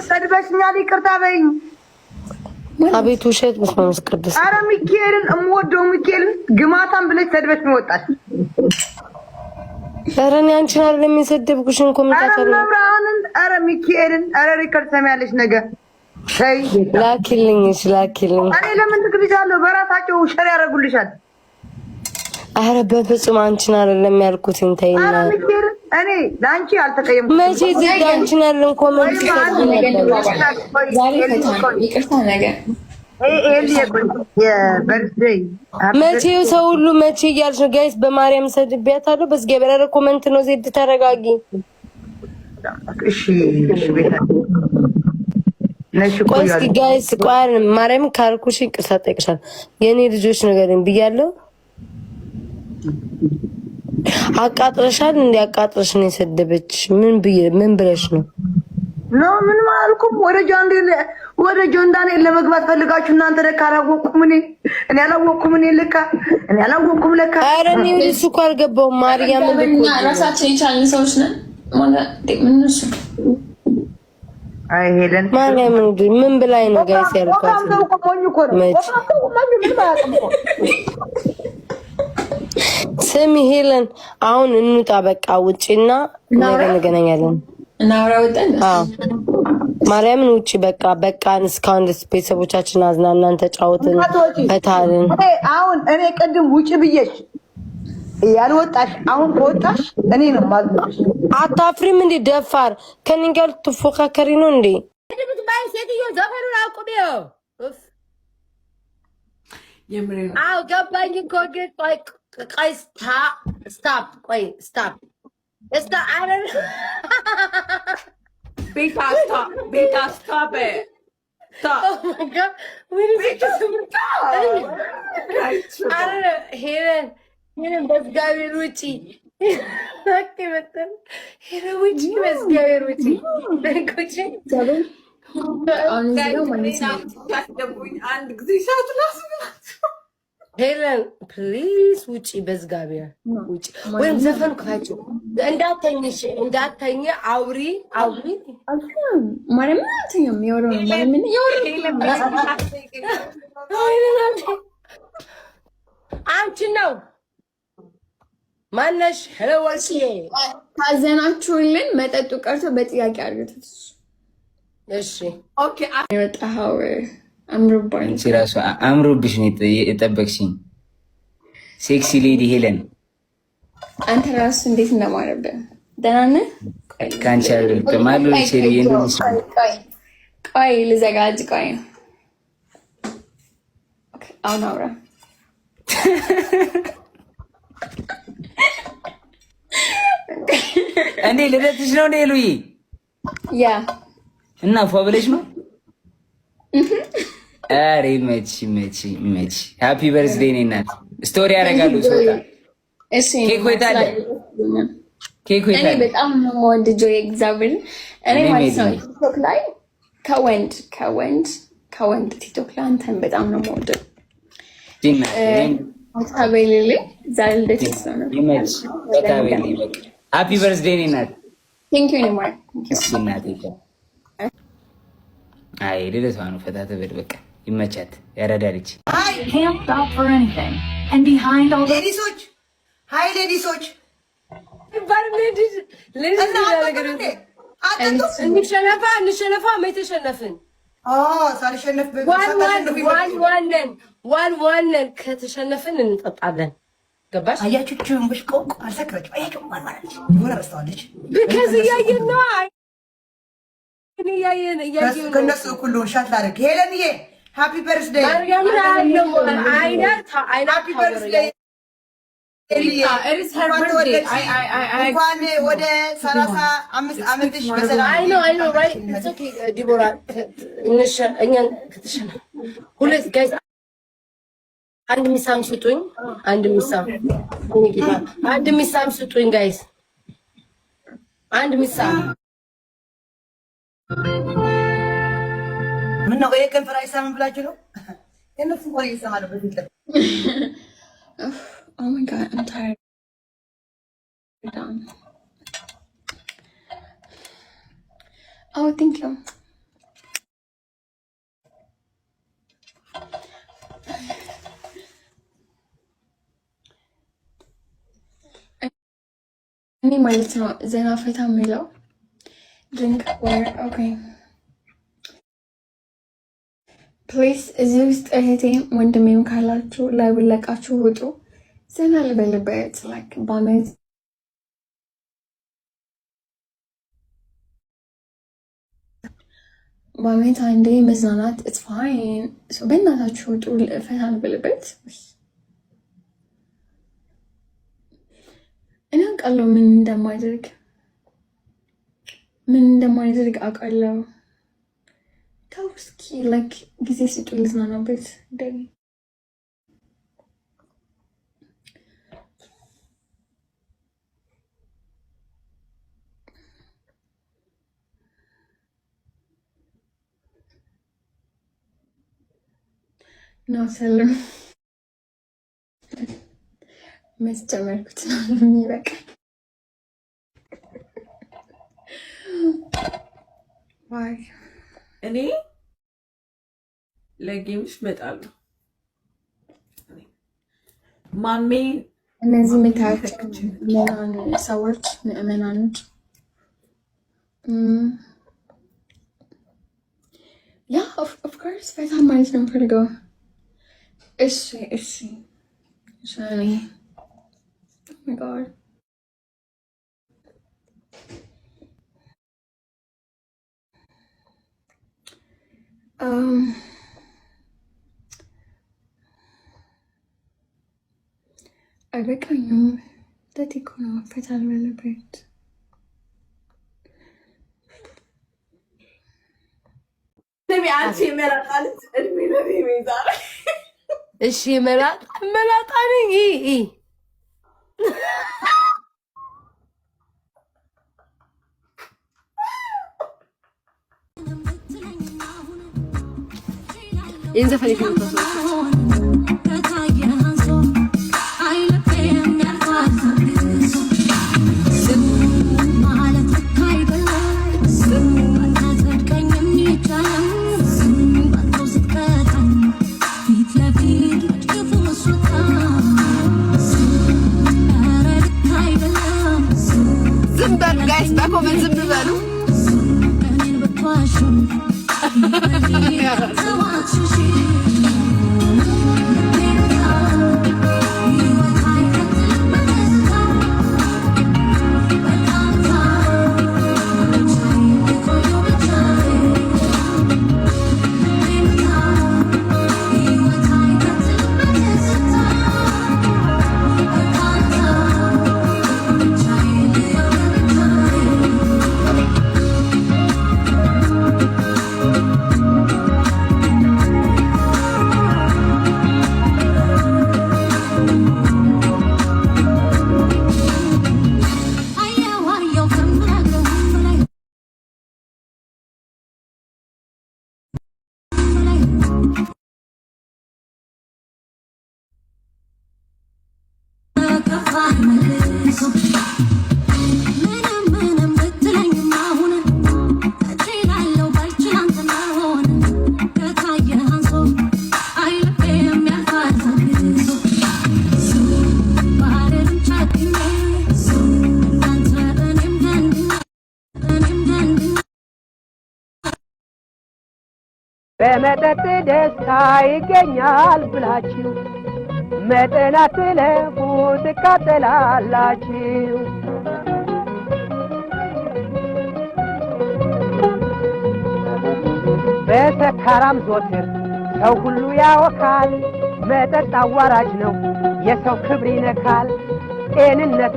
ሰድበሽኛል ይቅርታ በይኝ። አቤት ውሸት መስማምስ ቅዱስ። ኧረ ሚካኤልን እምወደው ሚካኤልን ግማታም ብለሽ ሰድበሽ ነው ወጣሽ። ኧረ እኔ አንቺን አይደለም የሰደብኩሽን ኮሜንታተር ነው። ኧረ ሚካኤልን ኧረ ሪከርድ ሰሚያለሽ ነገር ሸይ ላኪልኝ ላኪልኝ። እኔ ለምን ትግልሻለሁ? በራሳቸው ሸር ያደርጉልሻል። ኧረ በፍጹም አንቺን አይደለም ያልኩት እንተይና። ኧረ ሚካኤልን እኔ ለአንቺ አልተቀየምኩም። መቼ እዚህ አንቺን አይደለም ኮሜንት ይቅርታ ነገር መቼ ሰው ሁሉ መቼ እያልሽ ነው ጋይስ? በማርያም ሰድቤያታለሁ። በዝገበረ ኧረ ኮሜንት ነው። ዜድ ተረጋጊ እሺ። ቆይ እስኪ ጋይስ ቆይ ማርያም ካልኩሽ ይቅርታ ጠይቅሻለሁ። የኔ ልጆች ነገርን ብያለሁ። አቃጥረሻል እንዴ? አቃጥረሽ ነው የሰደበችሽ? ምን ብለሽ ነው? ኖ ምን ማልኩም ወደ ጆን ዳንኤል ለመግባት ፈልጋችሁ እናንተ ለካ አላወቅኩም። እኔ አላወቅኩም። እኔ አላወቅኩም ለካ። ኧረ እኔ እሱ እኮ አልገባሁም። ማርያም እኛ ራሳችን የቻልን ሰዎች ነን። ምን እሱ አይ ሄለን ማርያም ምን ብላኝ ነው ጋይስ ያልኳት? ስሚ ሄለን አሁን እንውጣ በቃ ውጪና ነገ እንገናኛለን። እናውራ ወጣን። አዎ ማርያምን ውጪ በቃን። እስካሁን ድረስ ቤተሰቦቻችን አዝናናን፣ ተጫወትን፣ ፈታልን። አሁን እኔ ቅድም ውጪ ብዬሽ ያልወጣሽ አሁን ከወጣሽ እኔ ነው ማዝነሽ። አታፍሪም እንዴ ደፋር? ከኔ ጋር ትፎካከሪ ነው እንዴ? ሴትዮ ዘፈኑን አቁሚው። አዎ ገባኝ እኮ ግን ቆይ ስታፕ ቆይ ስታፕ አይደል ቤታ ስታፕ ሄለን በእግዚአብሔር ውጪ ሄለን ውጪ በእግዚአብሔር ውጪ አንድ ጊዜ ሻት ላስ ሄለን ፕሊዝ ውጪ በእግዚአብሔር ውጪ። ወይም ዘፈኑ ክፋቸው እንዳተኝ አውሪ ማርያም አትኝም የወረው ነው ማርያም አንቺ ነው ማነሽ? ሄሎ ወርሲ ካዘናችሁልን መጠጡ ቀርቶ በጥያቄ አድርጉት። እሺ ኦኬ አወጣው አምሮባኝ ሲራሱ አምሮብሽ ነው የጠበቅሽኝ። ሴክሲ ሌዲ ሄለን አንተ ራሱ እንዴት እንደማረበ ደህና ነህ? ካንቺ አይደል ከማሉ ሲሪ እንደዚህ ቆይ ልዘጋጅ። ቆይ ኦኬ አሁን አውራ እንዴ ልደትሽ ነው እንዴ ሉይ? ያ እና ፏ ብለሽ ነው? አሬ መች ሃፒ በርዝዴይ ነኝ እናት። ስቶሪ ያደርጋሉ ሰውታ። እሺ ኬክ ወይታለ እኔ በጣም ነው የምወድ ጆይ እግዚአብሔር። እኔ ማለት ነው ቲክቶክ ላይ ከወንድ ቲክቶክ ላይ አንተን በጣም ነው የምወድ። ዲና ታበይልኝ ዛሬ ልደትሽ ነው። ይመች ታበይልኝ በቃ ሃፒ በርዝዴይ ነኝ እናት። ቴንክ ዩ ኒማር እሺ እናቴ። አይ ልደቷ ነው ፈታ ተበል በቃ ይመቻት። ያረዳልች ሌዲሶች እንሸነፋ መተሸነፍን ሳልሸነፍ ዋንን ከተሸነፍን እንጠጣለን። ገባሽ? አያችሁም? ብሽቆቅ አልሰክረችም። አያችሁም? ማለት ሆነ ረስተዋለች። ቢካዝ እያየን ነው ከነሱ እኩል ሻት ላደርግ። ሄለንዬ ሃፒ በርዝዴይ እንኳን ወደ 35 ዓመትሽ በሰላም ዲቦራ እኛን ሁለት ጋይስ አንድ ሚሳም ስጡኝ። አንድ ሚሳም ስጡኝ ጋይስ። አንድ ሚሳም ምን ነው የከንፈር አይሳምን ብላችሁ ነው? የነሱ ወሬ ይሰማል በፊት Oh my god, I'm tired. Oh, thank you. እኔ ማለት ነው ዘና ፈታ የሚለው ድሪንክ ዋተር። ኦኬ ፕሊዝ እዚህ ውስጥ እህቴም ወንድሜም ካላችሁ ላይ ብለቃችሁ ውጡ። ዘና ልበልበት ላይክ በአመት አንዴ መዝናናት ኢትስ ፋይን። በእናታችሁ ውጡ፣ ፈታ ልበልበት። እኔ አውቃለሁ ምን እንደማደርግ አውቃለሁ። ተው እስኪ ላይክ ጊዜ ስጡ ልዝናናበት። ነው ሰለም መስጨመርኩት ነው የሚበቃ። ዋይ እኔ ለጌምሽ እመጣለሁ። ማሜ እነዚህ የምታያቸው ሰዎች ምዕመናኖች ያ ኦፍ ኮርስ ፈታ ማለት ነው የምፈልገው። እሺ ሻኒ ኦ ማይ ጋድ አይበቃኝም። ለቲኮ ነው ፈታ ልበልበት። ነቢ አንቺ መላጣልት እድሜ ነቢ ዛሬ እሺ መላጣ ነኝ። የዘፈን ጋይስ በኮመንት ዝም በሉ። በመጠጥ ደስታ ይገኛል ብላችሁ መጠን አትለፉ ትቃጠላላችሁ። በሰካራም ዞትር ሰው ሁሉ ያወካል። መጠጥ አዋራጅ ነው፣ የሰው ክብር ይነካል። ጤንነት